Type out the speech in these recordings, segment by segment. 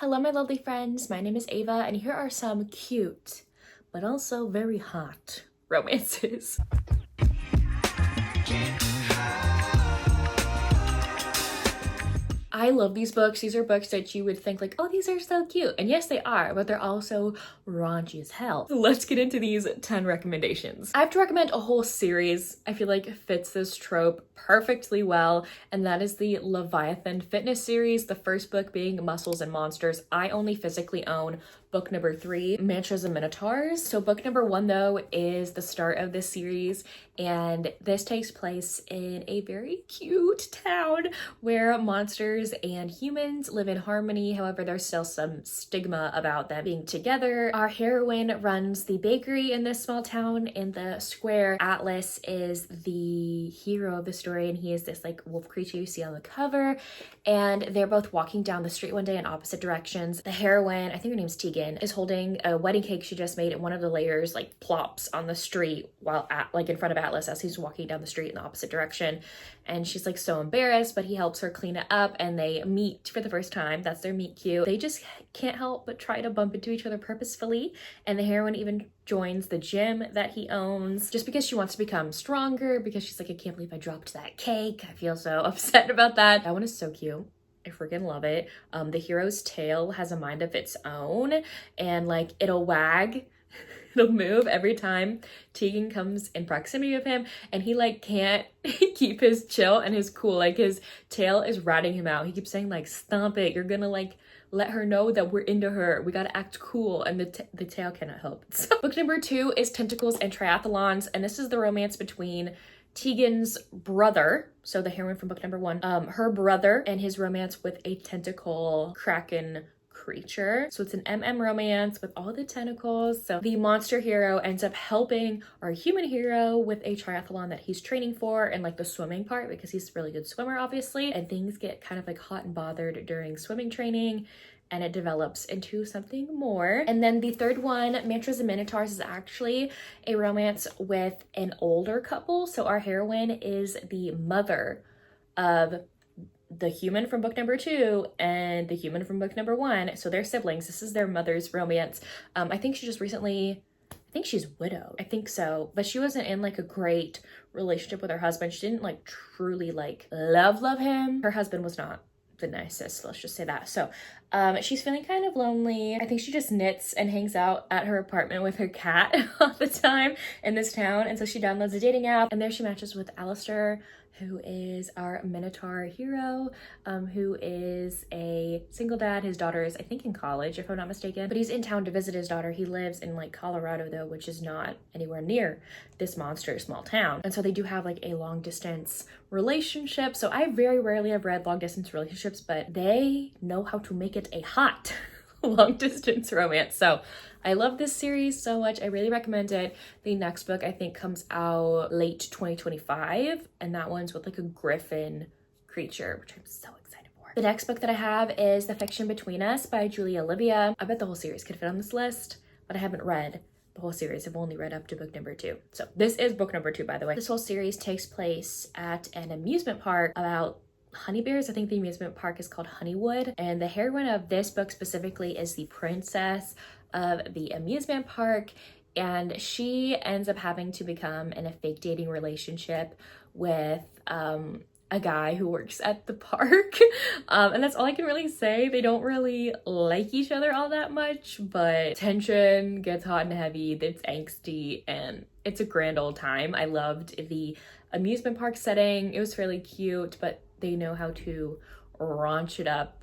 Hello, my lovely friends. My name is Ava, and here are some cute, but also very hot romances. I love these books. These are books that you would think like, oh, these are so cute. And yes, they are, but they're also raunchy as hell. So let's get into these 10 recommendations. I have to recommend a whole series I feel like fits this trope perfectly well, and that is the Leviathan fitness series, the first book being Muscles and Monsters. I only physically own book number 3, Mantras and Minotaurs. So book number 1, though, is the start of this series, and this takes place in a very cute town where monsters and humans live in harmony. However, there's still some stigma about them being together. Our heroine runs the bakery in this small town in the square. Atlas is the hero of the story, and he is this like wolf creature you see on the cover, and they're both walking down the street one day in opposite directions. The heroine, I think her name's Tegan, is holding a wedding cake she just made, and one of the layers like plops on the street while in front of Atlas as he's walking down the street in the opposite direction, and she's like so embarrassed, but he helps her clean it up and they meet for the first time. That's their meet cute. They just can't help but try to bump into each other purposefully, and the heroine even joins the gym that he owns just because she wants to become stronger, because she's like, I can't believe I dropped that cake. I feel so upset about that. That one is so cute. I freaking love it. The hero's tail has a mind of its own, and like it'll wag, it'll move every time Tegan comes in proximity of him, and he like can't keep his chill and his cool. Like his tail is ratting him out. He keeps saying like, stop it, you're gonna like let her know that we're into her, we gotta act cool, and the tail cannot help. So book number 2 is Tentacles and Triathlons, and this is the romance between Tegan's brother, so the heroine from book number 1, her brother, and his romance with a tentacle kraken creature. So it's an romance with all the tentacles. So the monster hero ends up helping our human hero with a triathlon that he's training for, and like the swimming part, because he's a really good swimmer obviously, and things get kind of like hot and bothered during swimming training, and it develops into something more. And then the third one, Mantras and Minotaurs, is actually a romance with an older couple. So our heroine is the mother of the human from book number 2 and the human from book number 1. So they're siblings. This is their mother's romance. I think she just recently, I think she's widowed. I think so. But she wasn't in like a great relationship with her husband. She didn't like truly like love him. Her husband was not the nicest, let's just say that. So she's feeling kind of lonely. I think she just knits and hangs out at her apartment with her cat all the time in this town, and so she downloads a dating app, and there she matches with Alistair, who is our Minotaur hero, who is a single dad. His daughter is, I think, in college, if I'm not mistaken, but he's in town to visit his daughter. He lives in like Colorado though, which is not anywhere near this monster small town. And so they do have like a long distance relationship. So I very rarely have read long distance relationships, but they know how to make it a hot long distance romance. So I love this series so much. I really recommend it. The next book I think comes out late 2025, and that one's with like a griffin creature, which I'm so excited for. The next book that I have is The Fiction Between Us by Julia Olivia. I bet the whole series could fit on this list, but I haven't read the whole series. I've only read up to book number 2. So this is book number 2, by the way. This whole series takes place at an amusement park about honey bears. I think the amusement park is called Honeywood, and the heroine of this book specifically is the princess of the amusement park, and she ends up having to become in a fake dating relationship with a guy who works at the park. And that's all I can really say. They don't really like each other all that much, but tension gets hot and heavy, it's angsty, and it's a grand old time. I loved the amusement park setting. It was fairly cute, but they know how to raunch it up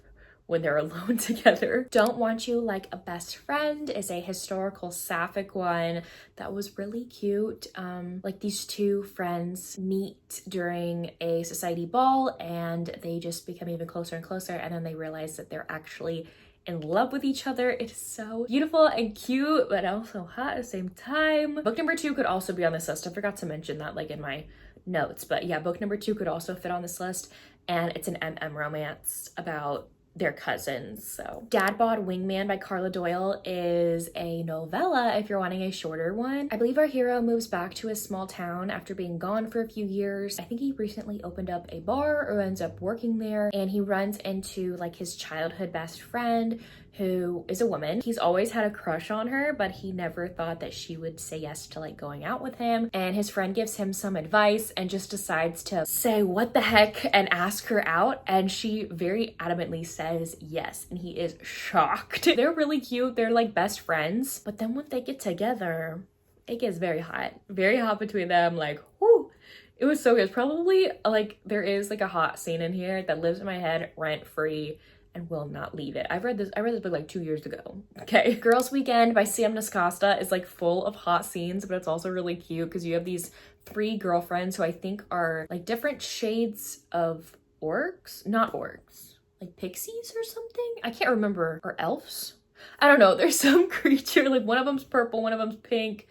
when they're alone together. Don't Want You Like a Best Friend is a historical sapphic one that was really cute. Like these two friends meet during a society ball, and they just become even closer and closer, and then they realize that they're actually in love with each other. It is so beautiful and cute, but also hot at the same time. Book number 2 could also be on this list. I forgot to mention that like in my notes, but yeah, book number 2 could also fit on this list, and it's an romance about their cousins. So Dad Bod Wingman by Carla Doyle is a novella if you're wanting a shorter one. I believe our hero moves back to his small town after being gone for a few years. I think he recently opened up a bar or ends up working there, and he runs into like his childhood best friend who is a woman. He's always had a crush on her, but he never thought that she would say yes to like going out with him. And his friend gives him some advice and just decides to say what the heck and ask her out. And she very adamantly says yes. And he is shocked. They're really cute. They're like best friends. But then when they get together, it gets very hot between them. Like, whoo. It was so good. Probably like there is like a hot scene in here that lives in my head rent free and will not leave it. I read this book like 2 years ago. Okay. Girls Weekend by Sam Nascosta is like full of hot scenes, but it's also really cute because you have these 3 girlfriends who I think are like different shades of orcs, not orcs, like pixies or something. I can't remember. Or elves? I don't know. There's some creature, like one of them's purple, one of them's pink,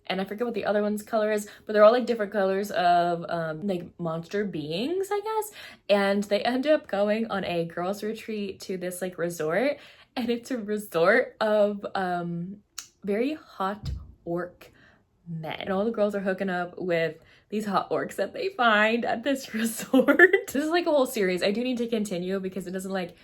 and I forget what the other one's color is, but they're all like different colors of like monster beings, I guess. And they end up going on a girls' retreat to this like resort, and it's a resort of very hot orc men. And all the girls are hooking up with these hot orcs that they find at this resort. This is like a whole series. I do need to continue because it doesn't like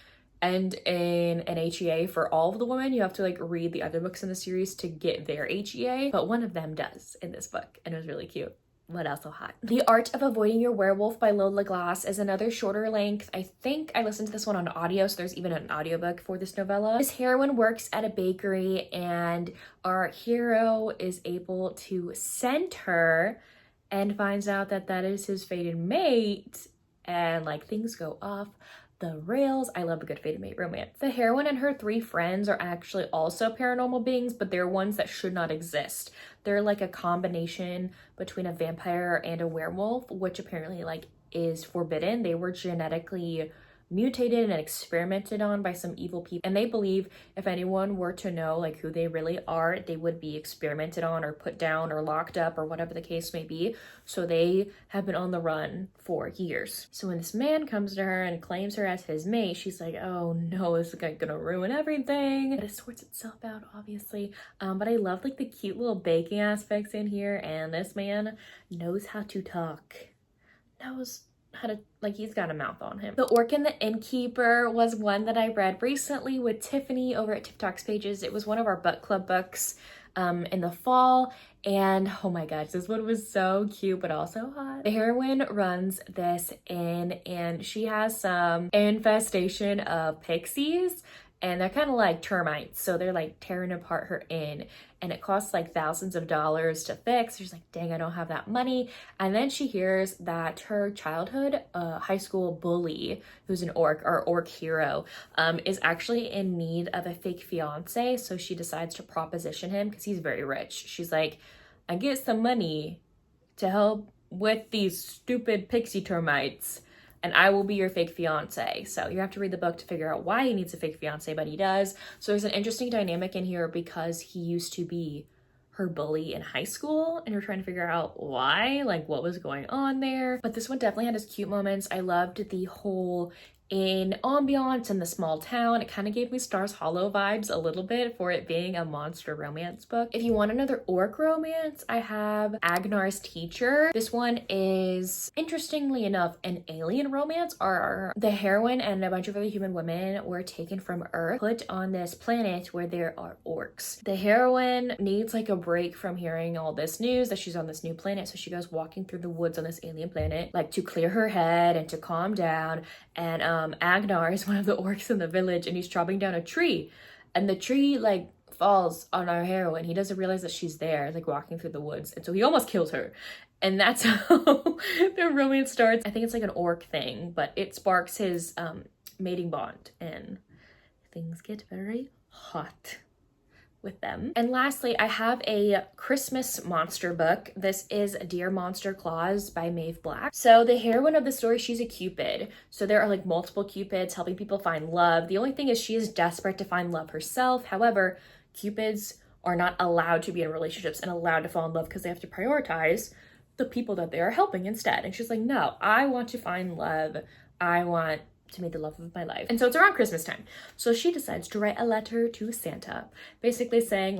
end in an HEA for all of the women. You have to like read the other books in the series to get their HEA, but one of them does in this book, and it was really cute. What else so hot? The Art of Avoiding Your Werewolf by Lola Glass is another shorter length. I think I listened to this one on audio, so there's even an audiobook for this novella. This heroine works at a bakery, and our hero is able to scent her and finds out that that is his fated mate, and like things go off the rails. I love a good fated mate romance. The heroine and her 3 friends are actually also paranormal beings, but they're ones that should not exist. They're like a combination between a vampire and a werewolf, which apparently like is forbidden. They were genetically mutated and experimented on by some evil people, and they believe if anyone were to know like who they really are, they would be experimented on or put down or locked up or whatever the case may be. So they have been on the run for years. So when this man comes to her and claims her as his mate, she's like, oh no, this is gonna ruin everything. But it sorts itself out, obviously. But I love like the cute little baking aspects in here, and this man knows how to talk. Knows how to, like, he's got a mouth on him. The Orc and the Innkeeper was one that I read recently with Tiffany over at TikTok's pages. It was one of our book club books in the fall, and oh my gosh, this one was so cute but also hot. The heroine runs this inn, and she has some infestation of pixies, and they're kind of like termites, so they're like tearing apart her inn, and it costs like thousands of dollars to fix. She's like, dang, I don't have that money. And then she hears that her childhood high school bully, who's an orc, our orc hero, is actually in need of a fake fiance. So she decides to proposition him because he's very rich. She's like, I get some money to help with these stupid pixie termites, and I will be your fake fiance. So you have to read the book to figure out why he needs a fake fiance, but he does. So there's an interesting dynamic in here because he used to be her bully in high school, and you're trying to figure out why, like what was going on there. But this one definitely had its cute moments. I loved the whole in ambiance in the small town. It kind of gave me Stars Hollow vibes a little bit for it being a monster romance book. If you want another orc romance, I have Agnar's Teacher. This one is, interestingly enough, an alien romance. The heroine and a bunch of other human women were taken from Earth, put on this planet where there are orcs. The heroine needs like a break from hearing all this news that she's on this new planet, so she goes walking through the woods on this alien planet, like to clear her head and to calm down. And Agnar is one of the orcs in the village, and he's chopping down a tree, and the tree like falls on our heroine. He doesn't realize that she's there, like walking through the woods, and so he almost kills her. And that's how the romance starts. I think it's like an orc thing, but it sparks his mating bond, and things get very hot with them. And lastly, I have a Christmas monster book. This is Dear Monster Claus by Maeve Black. So the heroine of the story, she's a Cupid. So there are like multiple Cupids helping people find love. The only thing is she is desperate to find love herself. However, Cupids are not allowed to be in relationships and allowed to fall in love because they have to prioritize the people that they are helping instead. And she's like, no, I want to find love. I want to meet the love of my life. And so it's around Christmas time. So she decides to write a letter to Santa, basically saying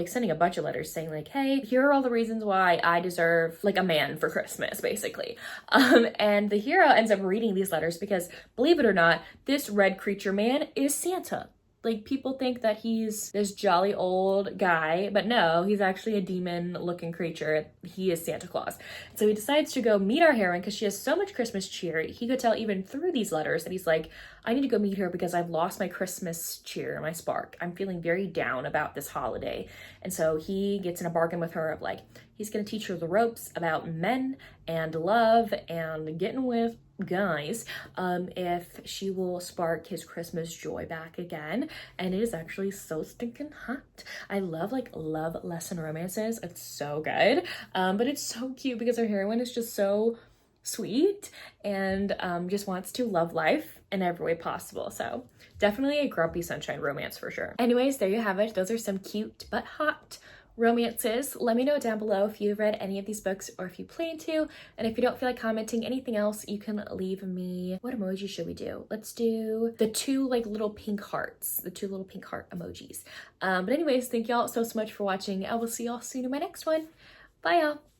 sending a bunch of letters saying like, hey, here are all the reasons why I deserve like a man for Christmas, basically. And the hero ends up reading these letters because, believe it or not, this red creature man is Santa. Like, people think that he's this jolly old guy, but no, he's actually a demon-looking creature. He is Santa Claus. So he decides to go meet our heroine because she has so much Christmas cheer. He could tell even through these letters that he's like, I need to go meet her because I've lost my Christmas cheer, my spark. I'm feeling very down about this holiday. And so he gets in a bargain with her of like, he's gonna teach her the ropes about men and love and getting with guys if she will spark his Christmas joy back again. And it is actually so stinking hot. I love like love lesson romances. It's so good. But it's so cute because our heroine is just so sweet and just wants to love life in every way possible. So definitely a grumpy sunshine romance for sure. Anyways, there you have it. Those are some cute but hot romances. Let me know down below if you've read any of these books or if you plan to. And if you don't feel like commenting anything else, you can leave me, what emoji should we do? Let's do the two like little pink hearts, the two little pink heart emojis. But anyways, thank y'all so much for watching. I will see y'all soon in my next one. Bye y'all.